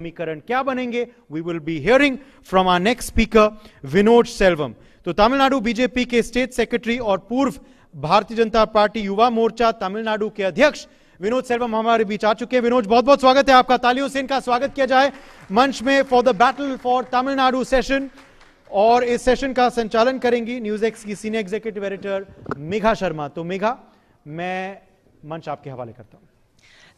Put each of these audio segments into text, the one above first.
समीकरण क्या बनेंगे? We will be hearing from our next speaker, Vinoj Sevlam. तो तमिलनाडु बीजेपी के स्टेट सेक्रेटरी और पूर्व भारतीय जनता पार्टी युवा मोर्चा तमिलनाडु के अध्यक्ष विनोद सेल्वम हमारे बीच आ चुके हैं. विनोद, बहुत बहुत स्वागत है आपका. तालियों से इनका स्वागत किया जाए मंच में for the battle for Tamil Nadu session. और इस सेशन का संचालन करेंगी न्यूज़ की senior executive editor Megha Sharma. तो मेघा, मैं मंच आपके हवाले करता हूं.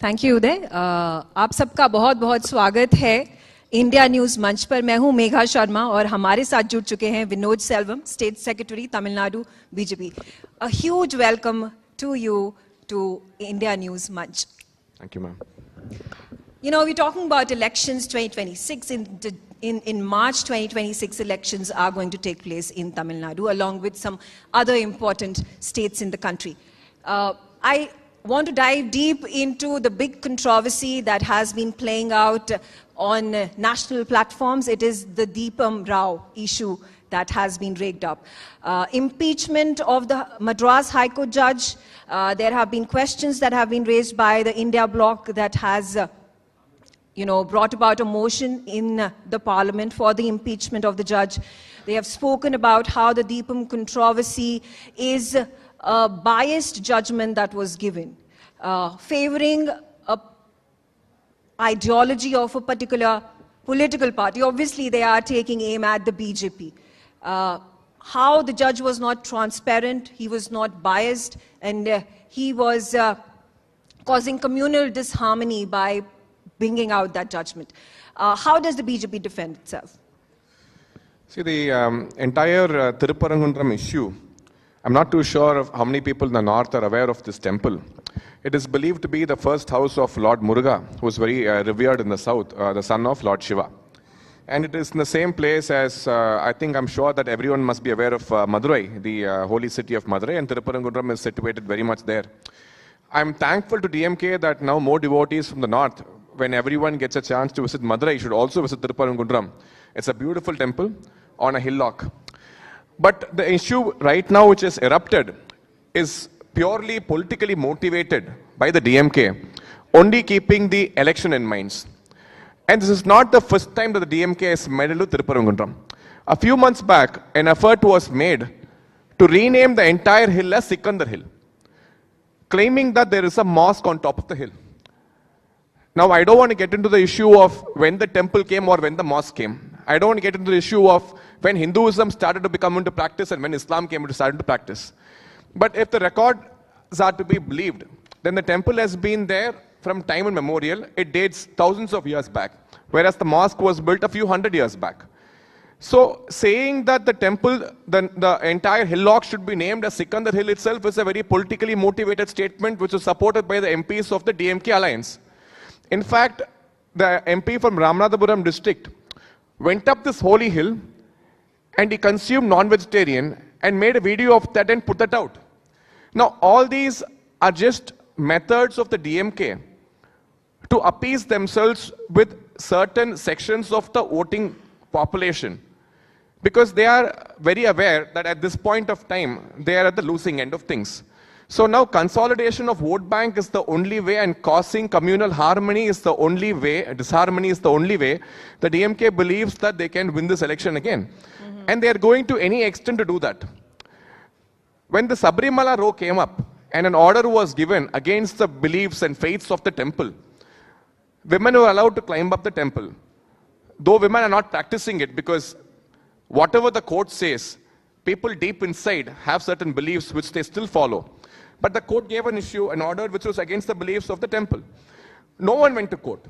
थैंक यू उदय. आप सबका बहुत बहुत स्वागत है इंडिया न्यूज मंच पर. मैं हूं मेघा शर्मा और हमारे साथ जुड़ चुके हैं Vinod Selvam, state secretary Tamil Nadu BJP. A huge welcome to you to India News Manch. Thank you, ma'am. You know, we're talking about elections 2026. In March 2026, elections are going to take place in Tamil Nadu, along with some other important states in the country. I want to dive deep into the big controversy that has been playing out on national platforms. It is the Deepam Rao issue that has been raked up. Impeachment of the Madras High Court judge. There have been questions that have been raised by the India bloc that has brought about a motion in the parliament for the impeachment of the judge. They have spoken about how the Deepam controversy is a biased judgment that was given, favoring a ideology of a particular political party. Obviously, they are taking aim at the BJP. How the judge was not transparent, he was not biased, and he was causing communal disharmony by bringing out that judgment. How does the BJP defend itself? See, the entire Tirupparangundram issue, I'm not too sure of how many people in the north are aware of this temple. It is believed to be the first house of Lord Muruga, who is very revered in the south, the son of Lord Shiva. And it is in the same place as, I'm sure that everyone must be aware of Madurai, the holy city of Madurai, and Tirupparangundram is situated very much there. I'm thankful to DMK that now more devotees from the north, when everyone gets a chance to visit Madurai, should also visit Tirupparangundram. It's a beautiful temple on a hillock. But the issue right now which is erupted is purely politically motivated by the DMK, only keeping the election in mind. And this is not the first time that the DMK has meddled with Tirupparangundram. A few months back, an effort was made to rename the entire hill as Sikandar Hill, claiming that there is a mosque on top of the hill. Now, I don't want to get into the issue of when the temple came or when the mosque came. I don't want to get into the issue of when Hinduism started to become into practice and when Islam came to start into practice. But if the records are to be believed, then the temple has been there from time immemorial. It dates thousands of years back, whereas the mosque was built a few hundred years back. So, saying that the temple, the entire hillock should be named as Sikandar Hill itself is a very politically motivated statement which is supported by the MPs of the DMK alliance. In fact, the MP from Ramanathapuram district went up this holy hill and he consumed non-vegetarian and made a video of that and put that out. Now, all these are just methods of the DMK to appease themselves with certain sections of the voting population, because they are very aware that at this point of time, they are at the losing end of things. So now consolidation of vote bank is the only way, and causing communal harmony is the only way, disharmony is the only way. The DMK believes that they can win this election again. And they are going to any extent to do that. When the Sabrimala row came up and an order was given against the beliefs and faiths of the temple, women were allowed to climb up the temple. Though women are not practicing it, because whatever the court says, people deep inside have certain beliefs which they still follow. But the court gave an order which was against the beliefs of the temple. No one went to court.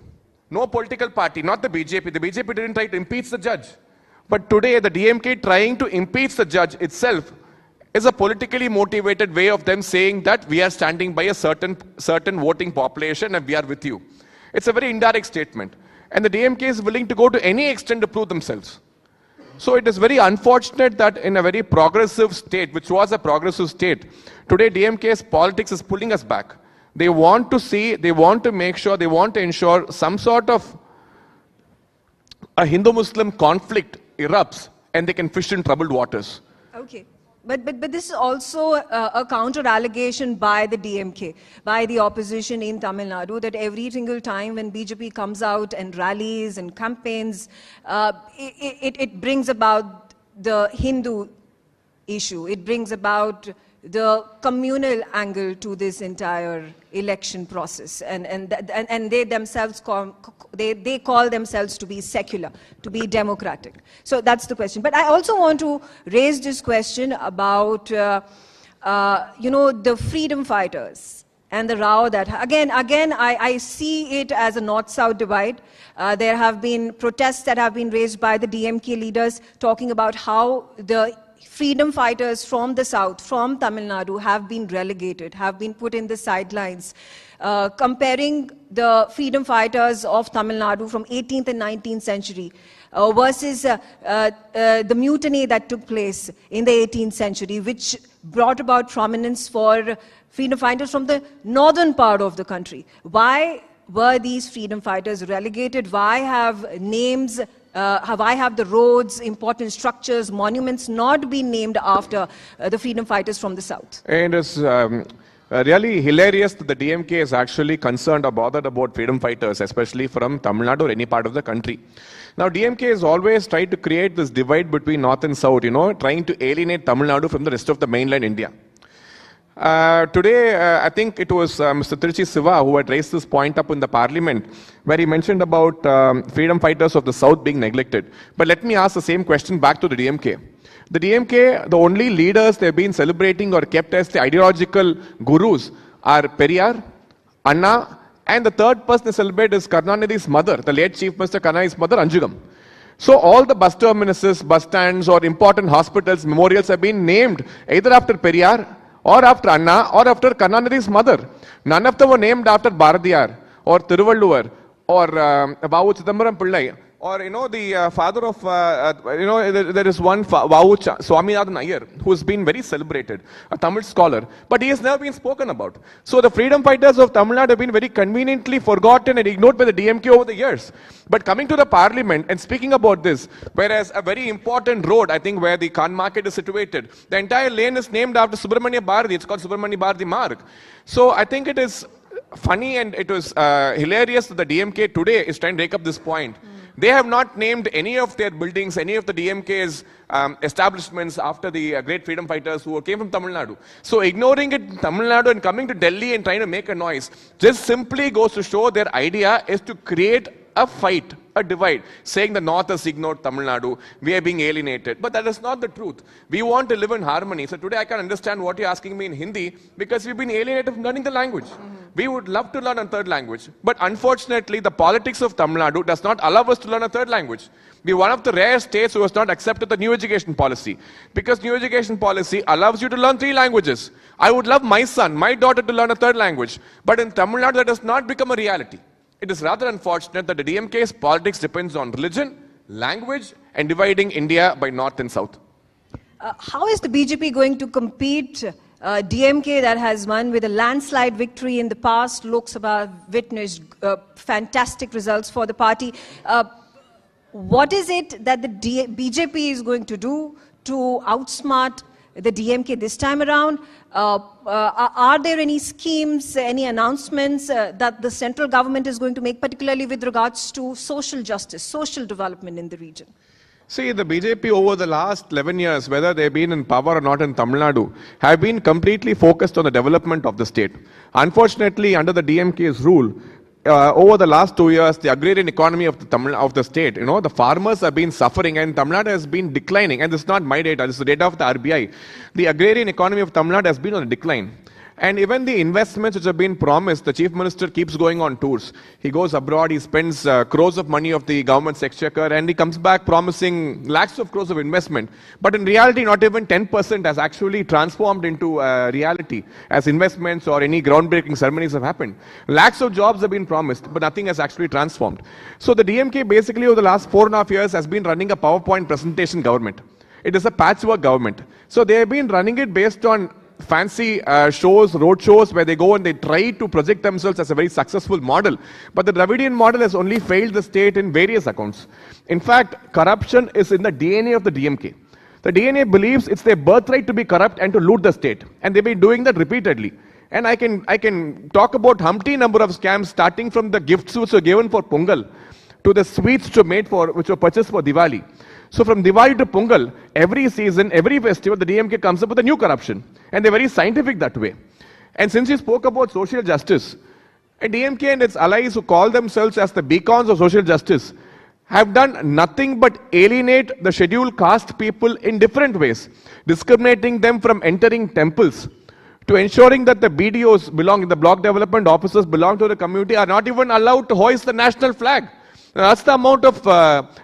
No political party, not the BJP. The BJP didn't try to impeach the judge. But today, the DMK trying to impeach the judge itself is a politically motivated way of them saying that we are standing by a certain voting population and we are with you. It's a very indirect statement. And the DMK is willing to go to any extent to prove themselves. So it is very unfortunate that in a very progressive state, which was a progressive state, today DMK's politics is pulling us back. They want to see, they want to make sure, they want to ensure some sort of a Hindu-Muslim conflict erupts and they can fish in troubled waters. Okay. But this is also a counter allegation by the DMK, by the opposition in Tamil Nadu, that every single time when BJP comes out and rallies and campaigns, it brings about the Hindu issue. It brings about the communal angle to this entire election process, and they themselves they call themselves to be secular, to be democratic. So that's the question. But I also want to raise this question about the freedom fighters and the row that again I see it as a north-south divide. There have been protests that have been raised by the DMK leaders talking about how the freedom fighters from the south, from Tamil Nadu, have been relegated, have been put in the sidelines. Comparing the freedom fighters of Tamil Nadu from 18th and 19th century versus the mutiny that took place in the 18th century, which brought about prominence for freedom fighters from the northern part of the country. Why were these freedom fighters relegated? Why have names why have the roads, important structures, monuments not been named after the freedom fighters from the south? And it's really hilarious that the DMK is actually concerned or bothered about freedom fighters, especially from Tamil Nadu or any part of the country. Now, DMK has always tried to create this divide between north and south, trying to alienate Tamil Nadu from the rest of the mainland India. Today, I think it was Mr. Tiruchi Siva who had raised this point up in the parliament, where he mentioned about freedom fighters of the south being neglected. But let me ask the same question back to the DMK. The DMK, the only leaders they've been celebrating or kept as the ideological gurus are Periyar, Anna, and the third person they celebrate is Karunanidhi's mother, the late Chief Minister Karunanidhi's mother, Anjugam. So all the bus terminuses, bus stands, or important hospitals, memorials have been named either after Periyar, or after Anna, or after Karunanidhi's mother. None of them were named after Bharadiyar, or Thiruvalluvar, or Vavu Chidambaram Pillai, or the father of there is one Vavu Swaminathan Iyer who has been very celebrated, a Tamil scholar, but he has never been spoken about. So the freedom fighters of Tamil Nadu have been very conveniently forgotten and ignored by the DMK over the years. But coming to the parliament and speaking about this, whereas a very important road, I think where the Khan market is situated, the entire lane is named after Subramania Bharati. It's called Subramania Bharati Marg. So I think it is funny and it was hilarious that the DMK today is trying to take up this point. They have not named any of their buildings, any of the DMK's establishments after the great freedom fighters who came from Tamil Nadu. So ignoring it in Tamil Nadu and coming to Delhi and trying to make a noise just simply goes to show their idea is to create a fight, a divide, saying the north has ignored Tamil Nadu, we are being alienated. But that is not the truth. We want to live in harmony. So today I can understand what you're asking me in Hindi because we've been alienated from learning the language. We would love to learn a third language. But unfortunately, the politics of Tamil Nadu does not allow us to learn a third language. We are one of the rare states who has not accepted the new education policy. Because new education policy allows you to learn 3 languages. I would love my son, my daughter to learn a third language. But in Tamil Nadu, that has not become a reality. It is rather unfortunate that the DMK's politics depends on religion, language, and dividing India by north and south. How is the BJP going to compete? DMK that has won with a landslide victory in the past, Lok Sabha witnessed fantastic results for the party. What is it that the BJP is going to do to outsmart the DMK this time around? Are there any schemes, any announcements that the central government is going to make, particularly with regards to social justice, social development in the region? See, the BJP over the last 11 years, whether they've been in power or not in Tamil Nadu, have been completely focused on the development of the state. Unfortunately, under the DMK's rule, over the last 2 years, the agrarian economy of the state, the farmers have been suffering and Tamil Nadu has been declining. And this is not my data, this is the data of the RBI. The agrarian economy of Tamil Nadu has been on a decline. And even the investments which have been promised, the Chief Minister keeps going on tours. He goes abroad, he spends crores of money of the government's exchequer and he comes back promising lakhs of crores of investment. But in reality, not even 10% has actually transformed into reality as investments or any groundbreaking ceremonies have happened. Lakhs of jobs have been promised, but nothing has actually transformed. So the DMK basically over the last 4.5 years has been running a PowerPoint presentation government. It is a patchwork government. So they have been running it based on fancy shows, road shows, where they go and they try to project themselves as a very successful model. But the Dravidian model has only failed the state in various accounts. In fact, corruption is in the DNA of the DMK. The DNA believes it's their birthright to be corrupt and to loot the state. And they've been doing that repeatedly. And I can talk about Humpty number of scams, starting from the gifts which were given for Pongal to the sweets which were purchased for Diwali. So from Diwali to Pongal, every season, every festival, the DMK comes up with a new corruption. And they're very scientific that way. And since you spoke about social justice, DMK and its allies who call themselves as the beacons of social justice have done nothing but alienate the scheduled caste people in different ways, discriminating them from entering temples to ensuring that the BDOs the block development officers belong to the community are not even allowed to hoist the national flag. Now, that's the amount of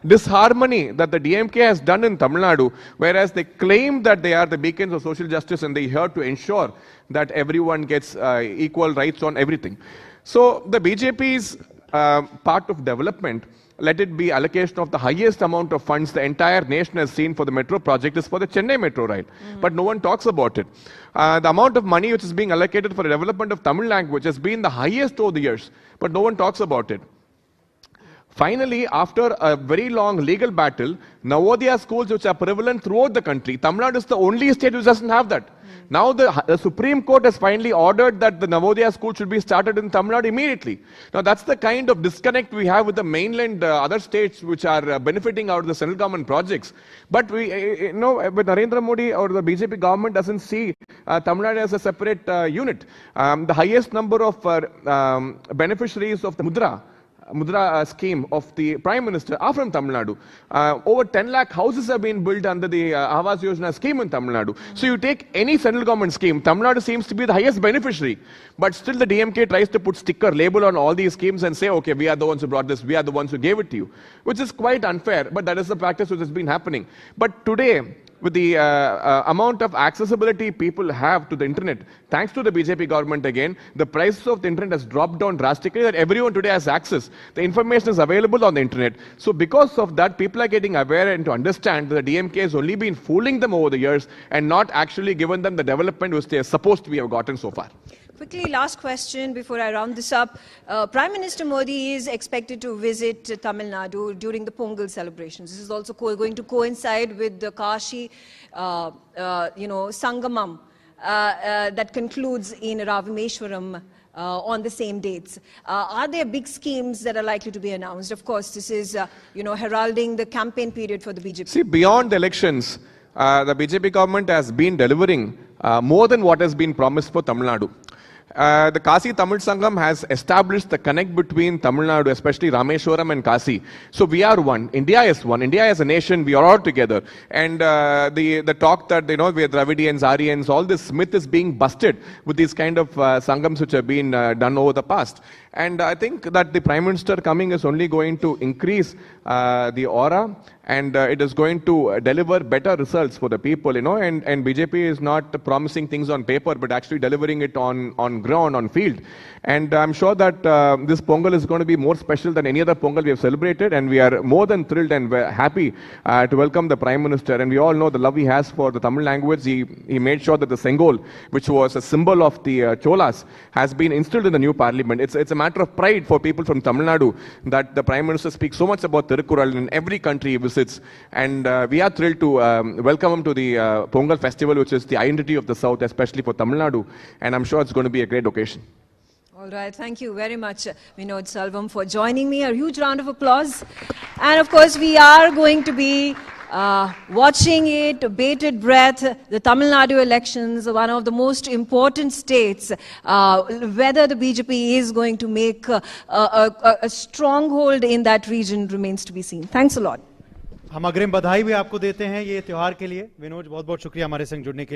disharmony that the DMK has done in Tamil Nadu, whereas they claim that they are the beacons of social justice and they're here to ensure that everyone gets equal rights on everything. So the BJP's part of development, let it be allocation of the highest amount of funds the entire nation has seen for the metro project is for the Chennai metro rail. But no one talks about it. The amount of money which is being allocated for the development of Tamil language has been the highest over the years, but no one talks about it. Finally, after a very long legal battle, Navodaya schools which are prevalent throughout the country, Tamil Nadu is the only state which doesn't have that. Now the Supreme Court has finally ordered that the Navodaya school should be started in Tamil Nadu immediately. Now that's the kind of disconnect we have with the mainland other states which are benefiting out of the central government projects. But with Narendra Modi or the BJP government doesn't see Tamil Nadu as a separate unit. The highest number of beneficiaries of the Mudra scheme of the Prime Minister are from Tamil Nadu. Over 10 lakh houses have been built under the Awas Yojana scheme in Tamil Nadu. So you take any central government scheme, Tamil Nadu seems to be the highest beneficiary. But still the DMK tries to put sticker label on all these schemes and say, okay, we are the ones who brought this, we are the ones who gave it to you. Which is quite unfair, but that is the practice which has been happening. But today, with the amount of accessibility people have to the internet, thanks to the BJP government again, the prices of the internet has dropped down drastically, that everyone today has access. The information is available on the internet. So because of that, people are getting aware and to understand that the DMK has only been fooling them over the years and not actually given them the development which they are supposed to have gotten so far. Quickly, last question before I round this up. Prime Minister Modi is expected to visit Tamil Nadu during the Pongal celebrations. This is also going to coincide with the Kashi, Sangamam that concludes in Ravimeshwaram on the same dates. Are there big schemes that are likely to be announced? Of course, this is, heralding the campaign period for the BJP. See, beyond the elections, the BJP government has been delivering more than what has been promised for Tamil Nadu. The Kasi Tamil Sangam has established the connect between Tamil Nadu, especially Rameshwaram and Kasi. So we are one. India is one. India as a nation, we are all together. And the talk that, we are Dravidians, Aryans, all this myth is being busted with these kind of Sangams which have been done over the past. And I think that the Prime Minister coming is only going to increase the aura and it is going to deliver better results for the people, and BJP is not promising things on paper, but actually delivering it on ground, on field. And I'm sure that this Pongal is going to be more special than any other Pongal we have celebrated, and we are more than thrilled and happy to welcome the Prime Minister. And we all know the love he has for the Tamil language. He made sure that the Sengol, which was a symbol of the Cholas, has been instilled in the new parliament. It's a matter of pride for people from Tamil Nadu that the Prime Minister speaks so much about Tirukkural in every country he visits. And we are thrilled to welcome him to the Pongal festival, which is the identity of the South, especially for Tamil Nadu. And I'm sure it's going to be a great occasion. All right, thank you very much, Vinoj Sevlam, for joining me. A huge round of applause. And of course, we are going to be watching it, bated breath, the Tamil Nadu elections, one of the most important states. Whether the BJP is going to make a stronghold in that region remains to be seen. Thanks a lot. हम अग्रिम बधाई भी आपको देते हैं ये त्योहार के लिए। विनोद, बहुत बहुत शुक्रिया हमारे संग जुड़ने के लिए।